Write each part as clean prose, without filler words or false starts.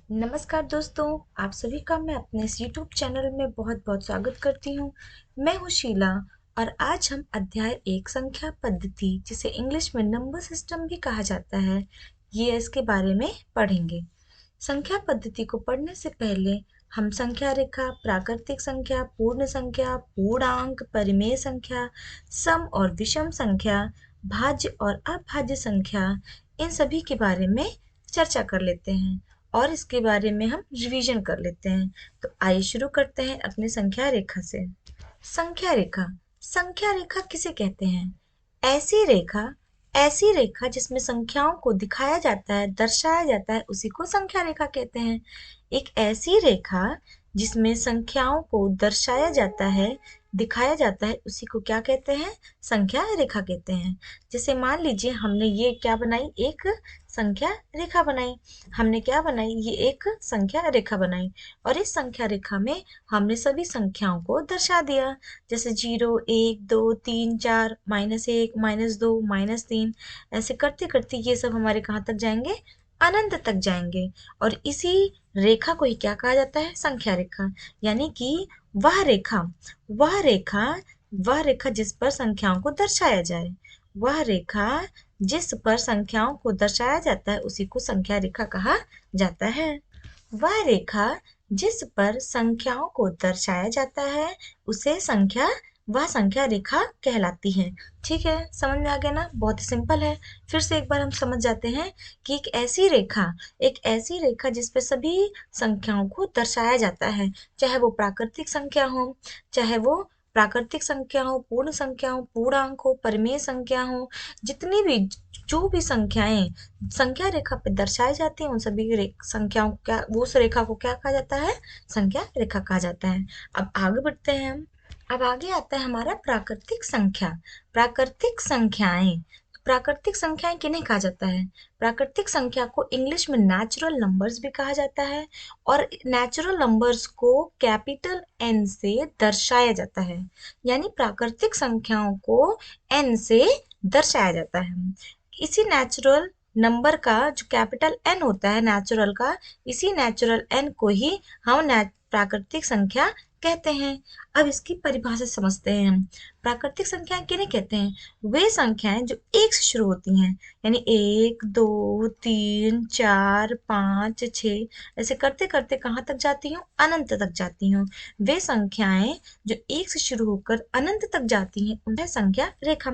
नमस्कार दोस्तों, आप सभी का मैं अपने इस YouTube चैनल में बहुत-बहुत स्वागत करती हूँ। मैं हूँ शीला और आज हम अध्याय 1 संख्या पद्धति जिसे इंग्लिश में नंबर सिस्टम भी कहा जाता है, ये इसके बारे में पढ़ेंगे। संख्या पद्धति को पढ़ने से पहले हम संख्या रेखा, प्राकृतिक संख्या, पूर्ण संख्या, पूर्णांक, परिमेय संख्या, सम और विषम संख्या, भाज्य और अभाज्य संख्या, इन सभी के बारे में चर्चा कर लेते हैं और इसके बारे में हम रिवीजन कर लेते हैं। तो आइए शुरू करते हैं अपनी संख्या रेखा से। संख्या रेखा, संख्या रेखा किसे कहते हैं? ऐसी रेखा जिसमें संख्याओं को दिखाया जाता है, दर्शाया जाता है, उसी को संख्या रेखा कहते हैं। एक ऐसी रेखा जिसमें संख्याओं को दर्शाया जाता है, दिखाया जाता है, उसी को क्या कहते हैं? संख्या रेखा कहते हैं। जैसे मान लीजिए हमने ये क्या बनाई, एक संख्या रेखा बनाई। हमने क्या बनाई, ये एक संख्या रेखा बनाई और इस संख्या रेखा में हमने सभी संख्याओं को दर्शा दिया। जैसे 0, 1, 2, 3, 4, -1, -2, -3, ऐसे करते करते ये सब हमारे कहाँ तक जाएंगे? अनंत तक जाएंगे। और इसी रेखा को ही क्या कहा जाता है? संख्या रेखा। यानी कि वह रेखा वह रेखा वह रेखा जिस पर संख्याओं को दर्शाया जाए, वह रेखा जिस पर संख्याओं को दर्शाया जाता है, उसी को संख्या रेखा कहा जाता है। वह रेखा जिस पर संख्याओं को दर्शाया जाता है, उसे वह संख्या रेखा कहलाती है। ठीक है, समझ में आ गया ना? बहुत ही सिंपल है। फिर से एक बार हम समझ जाते हैं कि एक ऐसी रेखा जिस पे सभी संख्याओं को दर्शाया जाता है, चाहे वो प्राकृतिक संख्या हो, चाहे वो प्राकृतिक संख्या हो, पूर्ण संख्या हो, पूर्णांक हो, परिमेय संख्या हो, जितनी भी जो भी संख्याएं संख्या रेखा पे दर्शाई जाती हैं, उन सभी संख्याओं को क्या, वो उस रेखा को क्या कहा जाता है? संख्या रेखा कहा जाता है। अब आगे बढ़ते हैं हम। अब आगे आता है हमारा प्राकृतिक संख्या। प्राकृतिक संख्याएं प्राकृतिक संख्याएं किन्हें कहा जाता है? प्राकृतिक संख्या को इंग्लिश में नेचुरल नंबर्स भी कहा जाता है और नेचुरल नंबर्स को कैपिटल एन से दर्शाया जाता है। यानी प्राकृतिक संख्याओं को एन से दर्शाया जाता है। इसी नेचुरल नंबर का जो कैपिटल एन होता है नेचुरल का, इसी नेचुरल एन को ही हम प्राकृतिक संख्या कहते हैं। अब इसकी परिभाषा समझते हैं हम। प्राकृतिक संख्याएं किन्हें कहते हैं? वे संख्याएं जो एक से शुरू होती हैं, यानी 1, 2, 3, 4, 5, 6, ऐसे करते करते कहाँ तक जाती हूँ? अनंत तक जाती हूँ। वे संख्याएं जो एक से शुरू होकर अनंत तक जाती हैं, उन्हें संख्या रेखा।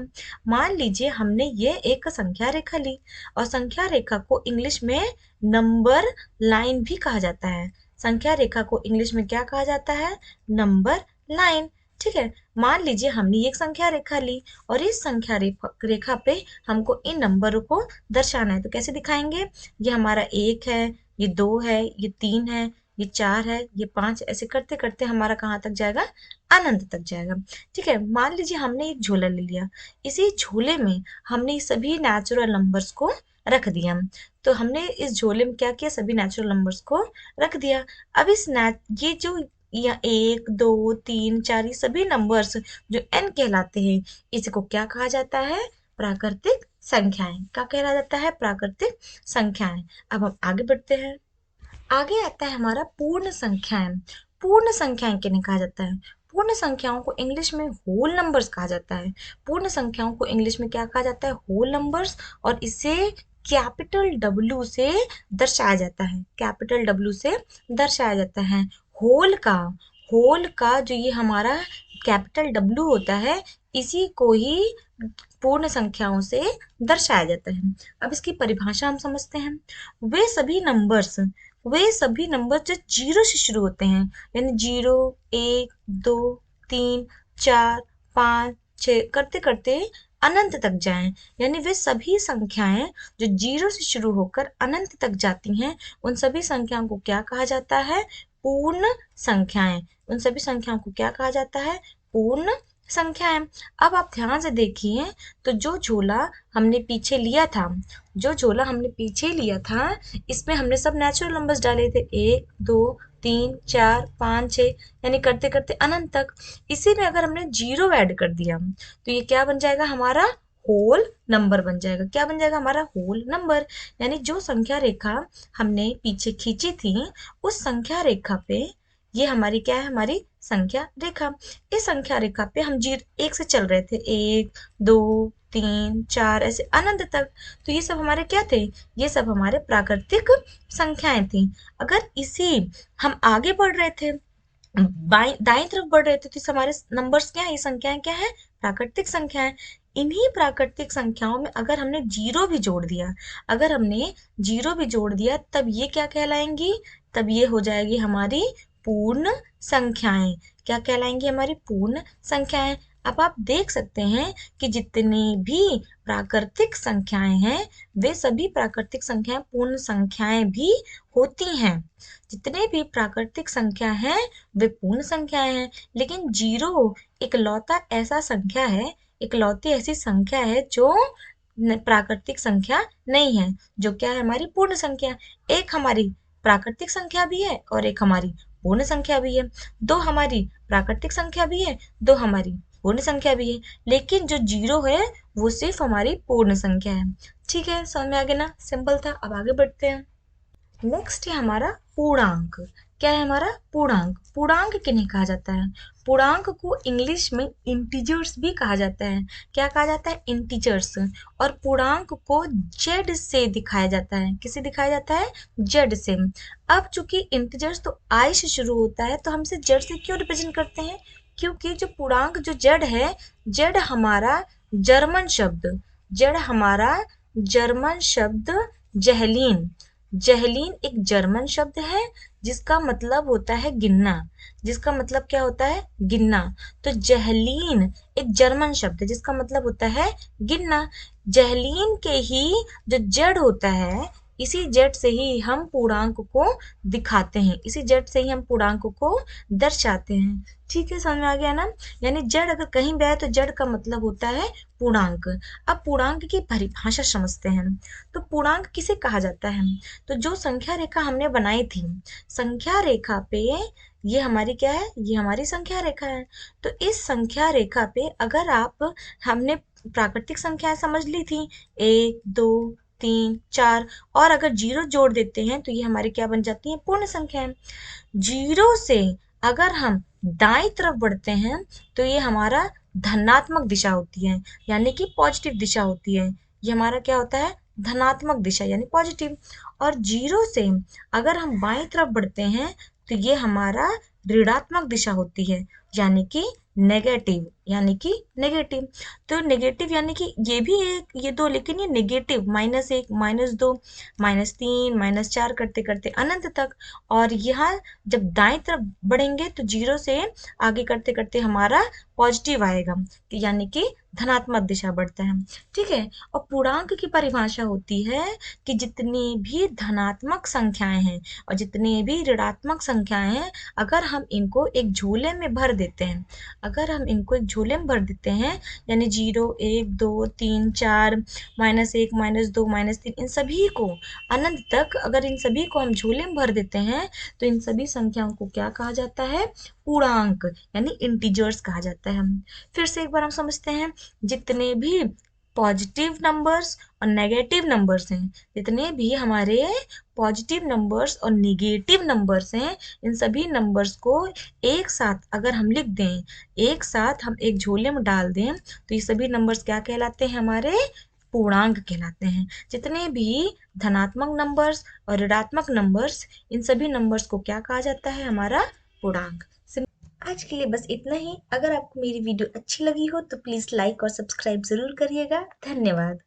मान लीजिए हमने ये एक संख्या रेखा ली और संख्या रेखा को इंग्लिश में नंबर लाइन भी कहा जाता है। संख्या रेखा को इंग्लिश में क्या कहा जाता है? Number line. ठीक है, मान लीजिए हमने एक संख्या रेखा ली और इस संख्या रेखा पे हमको इन नंबरों को दर्शाना है। तो कैसे दिखाएंगे? ये हमारा 1 है, ये 2 है, ये 3 है, ये 4 है, ये 5, ऐसे करते करते हमारा कहाँ तक जाएगा? अनंत तक जाएगा। ठीक है, मान लीजिए हमने एक झोला ले लिया। इसी झोले में हमने सभी नेचुरल नंबर्स को रख दिया। तो हमने इस झोले में क्या किया? सभी नेचुरल नंबर्स को रख दिया। अब ये जो या 1, 2, 3, 4, ये सभी नंबर्स जो n कहलाते हैं, इसको क्या कहा जाता है? प्राकृतिक संख्याएं। क्या कहला जाता है? प्राकृतिक संख्याएं। अब हम आगे बढ़ते हैं। आगे आता है हमारा पूर्ण संख्याएं। पूर्ण संख्याएं किन्हें कहा जाता है? पूर्ण संख्याओं को इंग्लिश में होल नंबर्स कहा जाता है। पूर्ण संख्याओं को इंग्लिश में क्या कहा जाता है? Whole numbers. और इसे कैपिटल डब्ल्यू से दर्शाया जाता है। कैपिटल डब्ल्यू से दर्शाया जाता है। होल का होल का जो ये हमारा कैपिटल डब्ल्यू होता है, इसी को ही पूर्ण संख्याओं से दर्शाया जाता है। अब इसकी परिभाषा हम समझते हैं। वे सभी नंबर जो 0 से शुरू होते हैं, यानी 0, 1, 2, 3, 4, 5, 6 करते करते अनंत तक जाएं, यानी वे सभी संख्याएं जो 0 से शुरू होकर अनंत तक जाती हैं, उन सभी संख्याओं को क्या कहा जाता है? पूर्ण संख्याएं। उन सभी संख्याओं को क्या कहा जाता है? पूर्ण संख्याएं। अब आप ध्यान से देखिए, तो जो झोला हमने पीछे लिया था, इसमें हमने सब नेचुरल नंबर्स डाले थे, 1, 2, 3, 4, 5, 6, यानी करते करते अनंत तक। इसी में अगर हमने 0 ऐड कर दिया तो ये क्या बन जाएगा? हमारा होल नंबर बन जाएगा। क्या बन जाएगा? हमारा होल नंबर। यानी जो संख्या रेखा हमने पीछे खींची थी उस संख्या रेखा पे ये हमारी क्या है? हमारी संख्या रेखा। इस संख्या रेखा पे हम जीरो एक से चल रहे थे, 1 2 3 4 ऐसे अनंत तक। तो ये सब हमारे क्या थे? ये सब हमारे प्राकृतिक संख्याएं थी। अगर इसी हम आगे बढ़ रहे थे, दाईं तरफ बढ़ रहे थे, तो हमारे नंबर्स क्या है? ये संख्याएं क्या है? प्राकृतिक संख्याएं। इन्हीं प्राकृतिक संख्याओं में अगर हमने जीरो भी जोड़ दिया, अगर हमने जीरो भी जोड़ दिया, तब ये क्या कहलाएंगी? तब ये हो जाएगी हमारी पूर्ण संख्याएं। क्या कहलाएंगी? हमारी पूर्ण संख्याएं। अब आप देख सकते हैं कि जितनी भी प्राकृतिक संख्याएं हैं वे सभी प्राकृतिक संख्याएं पूर्ण संख्याएं भी होती हैं। जितने भी प्राकृतिक संख्या हैं वे पूर्ण संख्याएं हैं। लेकिन जीरो इकलौता ऐसा संख्या है, इकलौती ऐसी संख्या है जो प्राकृतिक संख्या नहीं है, जो क्या है? हमारी पूर्ण संख्या। एक हमारी प्राकृतिक संख्या भी है और एक हमारी पूर्ण संख्या भी है। दो हमारी प्राकृतिक संख्या भी है, दो हमारी पूर्ण संख्या भी है। लेकिन जो जीरो है वो सिर्फ हमारी पूर्ण संख्या है। ठीक है, समझ में आ गया ना? सिंपल था। अब आगे बढ़ते हैं। नेक्स्ट है हमारा पूर्णांक। क्या है हमारा? पूर्णांक। पूर्णांक किन्हें कहा जाता है? पूर्णांक को इंग्लिश में इंटीजर्स भी कहा जाता है। क्या कहा जाता है? इंटीजर्स। और पूर्णांक को जेड से दिखाया जाता है। किसे दिखाया जाता है? जेड से। अब चूंकि इंटीजर्स तो आई से शुरू होता है, तो हम इसे जेड से क्यों रिप्रेजेंट करते हैं? क्योंकि जो पूर्णांक जो जेड है, जेड हमारा जर्मन शब्द, जेड हमारा जर्मन शब्द जहलीन, जहलीन एक जर्मन शब्द है जिसका मतलब होता है गिनना। जिसका मतलब क्या होता है? गिनना। तो जहलीन एक जर्मन शब्द है जिसका मतलब होता है गिनना। जहलीन के ही जो जेड होता है, इसी जेड से ही हम पूर्णांक को दिखाते हैं, इसी जेड से ही हम पूर्णांक को दर्शाते हैं। ठीक है, समझ में आ गया ना? यानी जेड अगर कहीं भी आए तो जेड का मतलब होता है पूर्णांक। अब पूर्णांक की परिभाषा समझते हैं। तो पूर्णांक किसे कहा जाता है? तो जो संख्या रेखा हमने बनाई थी, संख्या रेखा पे ये हमारी क्या है? ये हमारी संख्या रेखा है। तो इस संख्या रेखा पे अगर आप, हमने प्राकृतिक संख्याएं समझ ली थी, 1 2 3 4, और अगर जीरो जोड़ देते हैं तो ये हमारी क्या बन जाती है? पूर्ण संख्याएं। जीरो से अगर हम दाईं तरफ बढ़ते हैं तो ये हमारा धनात्मक दिशा होती है, यानी कि पॉजिटिव दिशा होती है। ये हमारा क्या होता है? धनात्मक दिशा यानी पॉजिटिव। और जीरो से अगर हम बाईं तरफ बढ़ते हैं तो ये हमारा ऋणात्मक दिशा होती है, यानी कि नेगेटिव, यानी कि नेगेटिव। तो नेगेटिव यानी कि ये भी एक, ये दो, लेकिन ये नेगेटिव, -1 -2 -3 -4 करते करते अनंत तक। और यहाँ जब दाएं तरफ बढ़ेंगे तो जीरो से आगे करते करते हमारा पॉजिटिव आएगा, यानी कि धनात्मक दिशा बढ़ता है। ठीक है। और पूर्णांक की परिभाषा होती है कि जितनी भी धनात्मक संख्याएं हैं और जितनी भी ऋणात्मक संख्याएं हैं, अगर हम इनको एक झोले में भर देते हैं, अगर हम इनको एक झोले में भर देते हैं, यानी 0 1 2 3 4 -1 -2 -3, इन सभी को अनंत तक अगर इन सभी को हम झोले में भर देते हैं तो इन सभी संख्याओं को क्या कहा जाता है? पूर्णांक यानी इंटीजर्स कहा जाता है। फिर से एक बार हम समझते हैं। जितने भी पॉजिटिव नंबर्स और नेगेटिव नंबर्स हैं, जितने भी हमारे पॉजिटिव नंबर्स और नेगेटिव नंबर्स हैं, इन सभी नंबर्स को एक साथ अगर हम लिख दें, एक साथ हम एक झोले में डाल दें, तो ये सभी नंबर्स क्या कहलाते हैं? हमारे पूर्णांक कहलाते हैं। जितने भी धनात्मक नंबर्स और ऋणात्मक नंबर्स, इन सभी नंबर्स को क्या कहा जाता है? हमारा पूर्णांक। आज के लिए बस इतना ही। अगर आपको मेरी वीडियो अच्छी लगी हो तो प्लीज़ लाइक और सब्सक्राइब ज़रूर करिएगा। धन्यवाद।